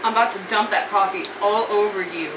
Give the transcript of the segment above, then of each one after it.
I'm about to dump that coffee all over you.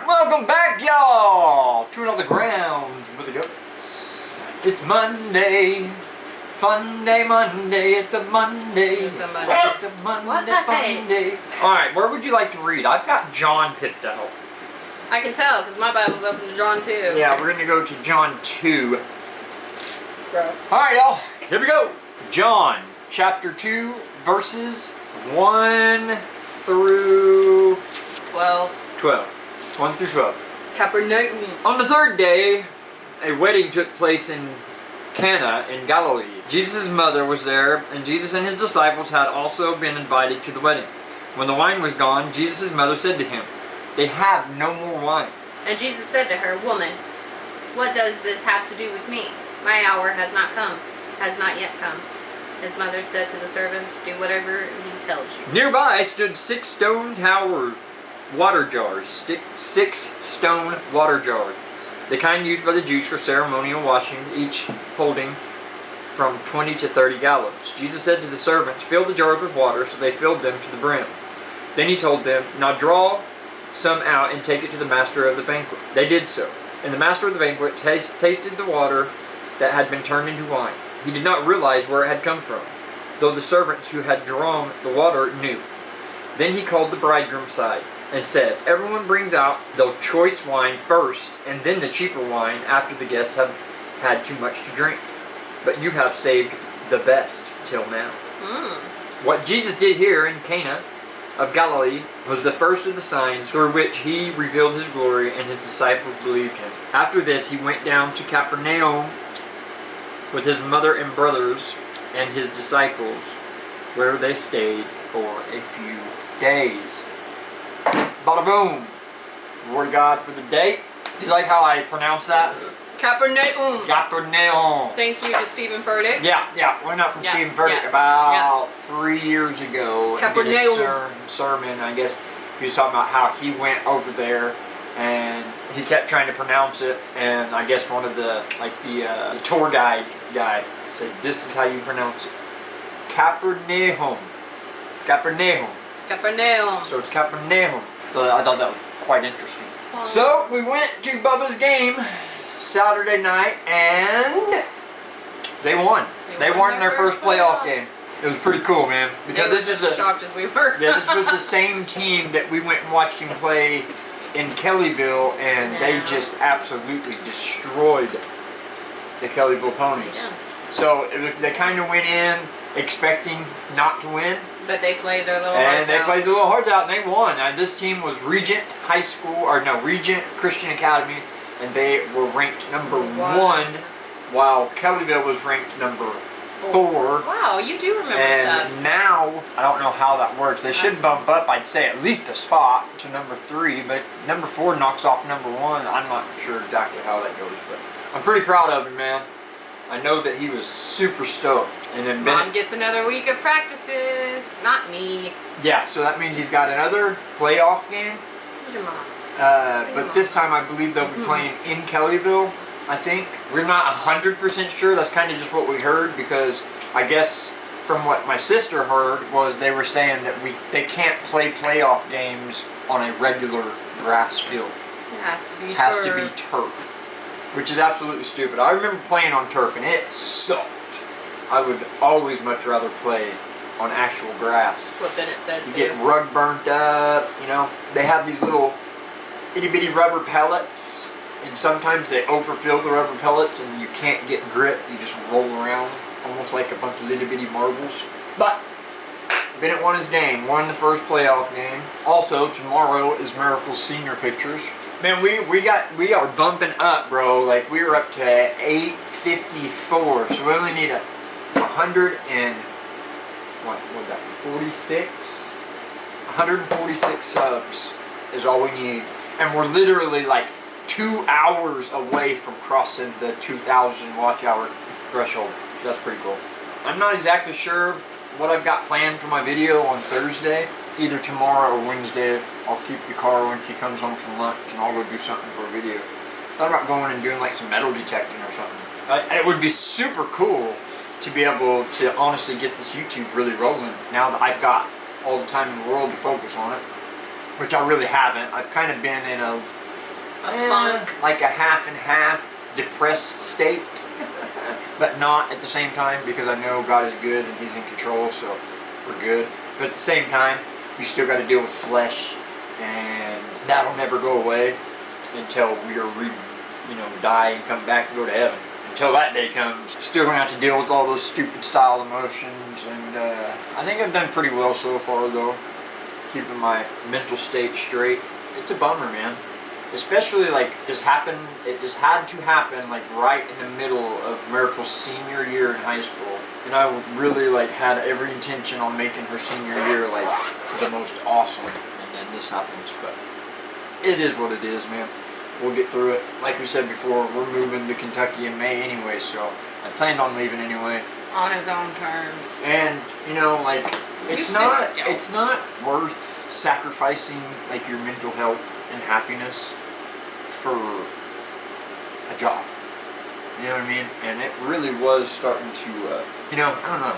Welcome back, y'all, to another Grounds with the Goats. It's Monday. Fun day, Monday. It's a Monday. It's a Monday. It's a Monday, What? fun day. Alright, where would you like to read? I've got John picked out. I can tell because my Bible's open to John 2. Yeah, we're going to go to John 2. Bro. Alright, y'all, here we go. John chapter 2, verses 1 through 12. 1 through 12. Capernaum. On the third day, a wedding took place in Cana in Galilee. Jesus' mother was there, and Jesus and his disciples had also been invited to the wedding. When the wine was gone, Jesus' mother said to him, "They have no more wine." And Jesus said to her, "Woman, what does this have to do with me? My hour has not yet come." His mother said to the servants, "Do whatever he tells you." Nearby stood 6 stone water jars, 6 stone water jars, the kind used by the Jews for ceremonial washing, each holding from 20 to 30 gallons. Jesus said to the servants, "Fill the jars with water," so they filled them to the brim. Then he told them, "Now draw some out and take it to the master of the banquet." They did so, and the master of the banquet tasted the water that had been turned into wine. He did not realize where it had come from, though the servants who had drawn the water knew. Then he called the bridegroom aside and said, "Everyone brings out the choice wine first, and then the cheaper wine after the guests have had too much to drink. But you have saved the best till now." What Jesus did here in Cana of Galilee was the first of the signs through which he revealed his glory, and his disciples believed him. After this, he went down to Capernaum with his mother and brothers and his disciples, where they stayed for a few days. Bada boom. The word of God for the day. You like how I pronounce that? Capernaum. Capernaum. Thank you to Stephen Furtick. Yeah. Learned that from Yeah, Stephen Furtick yeah, about 3 years ago. Capernaum. Did a sermon. I guess he was talking about how he went over there and he kept trying to pronounce it, and I guess one of the tour guide guy said, "This is how you pronounce it. Capernaum. Capernaum." Capernaum. So it's Capernaum. So I thought that was quite interesting. So we went to Bubba's game Saturday night, and they won. They won their first playoff game. It was pretty cool, man. Because this is as shocked as we were. yeah, this was the same team that we went and watched him play in Kellyville, and they just absolutely destroyed the Kellyville Ponies. Yeah. So they kind of went in expecting not to win. But they played their little hearts out. And they played their little hearts out, and they won. This team was Regent Christian Academy, and they were ranked number 1, while Kellyville was ranked number 4. Wow, you do remember and stuff. now, I don't know how that works. They should bump up, I'd say, at least a spot to number 3, but number 4 knocks off number 1. I'm not sure exactly how that goes, but I'm pretty proud of him, man. I know that he was super stoked. And then Mom gets another week of practices. Not me. Yeah, so that means he's got another playoff game. Who's your mom? But this time I believe they'll be playing in Kellyville, I think. We're not 100% sure. That's kind of just what we heard, because I guess from what my sister heard was they were saying that they can't play playoff games on a regular grass field. It has to be Has to be turf, which is absolutely stupid. I remember playing on turf and it sucked. I would always much rather play on actual grass. What then it said You too. get rug burnt up, you know. They have these little itty bitty rubber pellets, and sometimes they overfill the rubber pellets and you can't get grip. You just roll around almost like a bunch of little bitty marbles. But Bennett won his game, won the first playoff game. Also, tomorrow is Miracle's senior pictures. Man, we are bumping up, bro. Like, we were up to 854, so we only need 146 subs is all we need, and we're literally like 2 hours away from crossing the 2,000 watch hour threshold. So that's pretty cool. I'm not exactly sure what I've got planned for my video on Thursday. Either tomorrow or Wednesday, I'll keep the car when she comes home from lunch and I'll go do something for a video. Thought about going and doing like some metal detecting or something. It would be super cool to be able to honestly get this YouTube really rolling now that I've got all the time in the world to focus on it, which I really haven't. I've kind of been in a like a half and half depressed state, but not at the same time, because I know God is good and He's in control, so we're good. But at the same time, you still got to deal with flesh, and that'll never go away until we are die and come back and go to heaven. Until that day comes, still gonna have to deal with all those stupid style emotions, and I think I've done pretty well so far though, keeping my mental state straight. It's a bummer, man. Especially like it just had to happen like right in the middle of Miracle's senior year in high school. And I really like had every intention on making her senior year like the most awesome, and then this happens. But it is what it is, man. We'll get through it. Like we said before, we're moving to Kentucky in May anyway, so I planned on leaving anyway. On his own terms. And like it's not worth sacrificing like your mental health and happiness for a job. You know what I mean? And it really was starting to I don't know.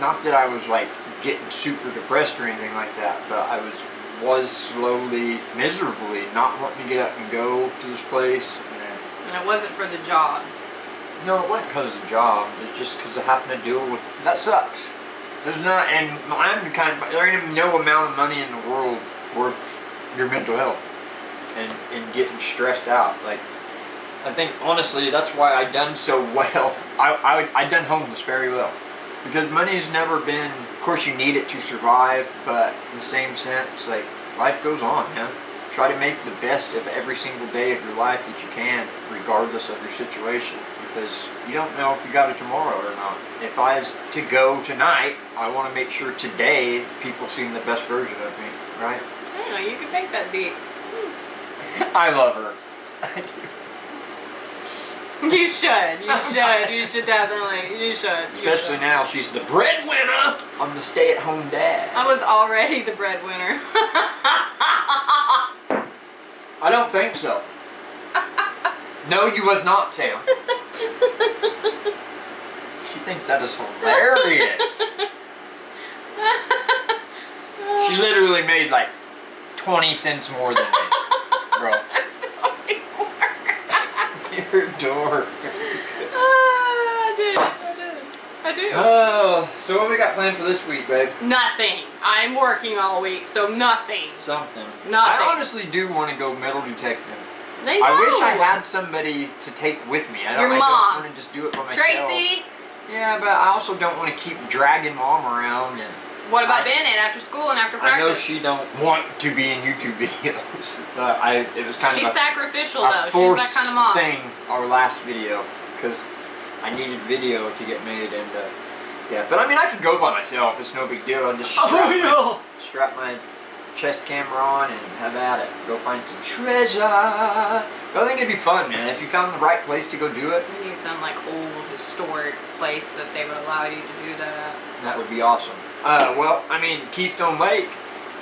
Not that I was like getting super depressed or anything like that, but I was slowly, miserably not wanting to get up and go to this place. And it wasn't for the job. No, it wasn't because of the job. It's just because of having to deal with that sucks. There's not, and I'm the kind of, there ain't no amount of money in the world worth your mental health and getting stressed out. Like, I think honestly that's why I done so well. I done homeless very well, because money's never been. Of course, you need it to survive, but in the same sense, like life goes on, man. Try to make the best of every single day of your life that you can, regardless of your situation, because you don't know if you got it tomorrow or not. If I was to go tonight, I want to make sure today people see the best version of me, right? I don't know, you can make that deep. I love her. You should. You should definitely. You should. Especially now, she's the breadwinner. I'm the stay-at-home dad. I was already the breadwinner. I don't think so. No, you was not, Sam. She thinks that is hilarious. She literally made like 20 cents more than me, bro. You're a dork. I do. Oh, so what we got planned for this week, babe? Nothing. I'm working all week, so nothing. Something. Nothing. I honestly do want to go metal detecting. They know. I wish I had somebody to take with me. I don't want to just do it by myself. Tracy. Yeah, but I also don't want to keep dragging Mom around. And what about Bennett after school and after practice? I know she don't want to be in YouTube videos, but it was kind She's of sacrificial a though. forced She's that kind of mom. thing. Our last video, because I needed video to get made, and yeah. But I mean, I could go by myself. It's no big deal. I'll just strap my chest camera on and have at it. Go find some treasure. But I think it'd be fun, man. If you found the right place to go do it. We need some like old historic place that they would allow you to do that. That would be awesome. Well, I mean, Keystone Lake.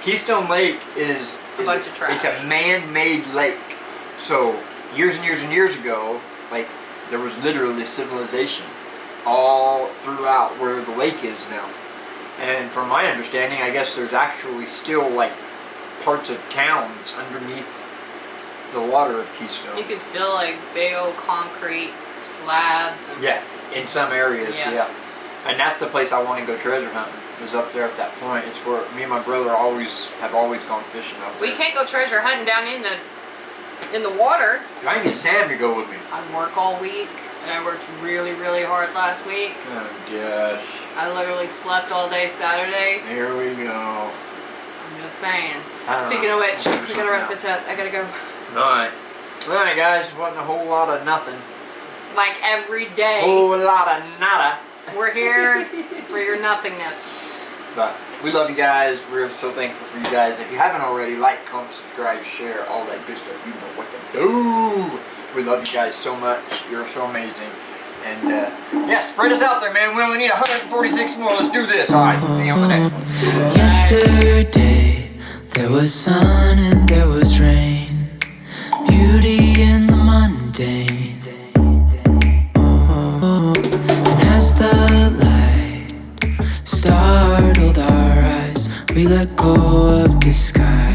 Keystone Lake is a bunch of trash. It's a man-made lake. So years and years and years ago, like there was literally civilization all throughout where the lake is now. And from my understanding, I guess there's actually still like parts of towns underneath the water of Keystone. You could feel like big old concrete slabs. And yeah, in some areas, yeah. And that's the place I want to go treasure hunting. Is up there at that point. It's where me and my brother have always gone fishing out there. We can't go treasure hunting down in the water. I can get Sam to go with me. I work all week, and I worked really, really hard last week. Oh gosh. I literally slept all day Saturday. Here we go. I'm just saying. Speaking of which, we gotta wrap this up. I gotta go. Alright guys, wasn't a whole lot of nothing. Like every day. Whole lot of nada. We're here for your nothingness. But We love you guys. We're so thankful for you guys. If you haven't already, like, comment, subscribe, share, all that good stuff. You know what to do. We love you guys so much. You're so amazing. And, yeah, spread us out there, man. We only need 146 more. Let's do this. All right, see you on the next one. Yesterday, there was sun and there was rain. Beauty in the mundane. And as the light startled our eyes, we let go of disguise.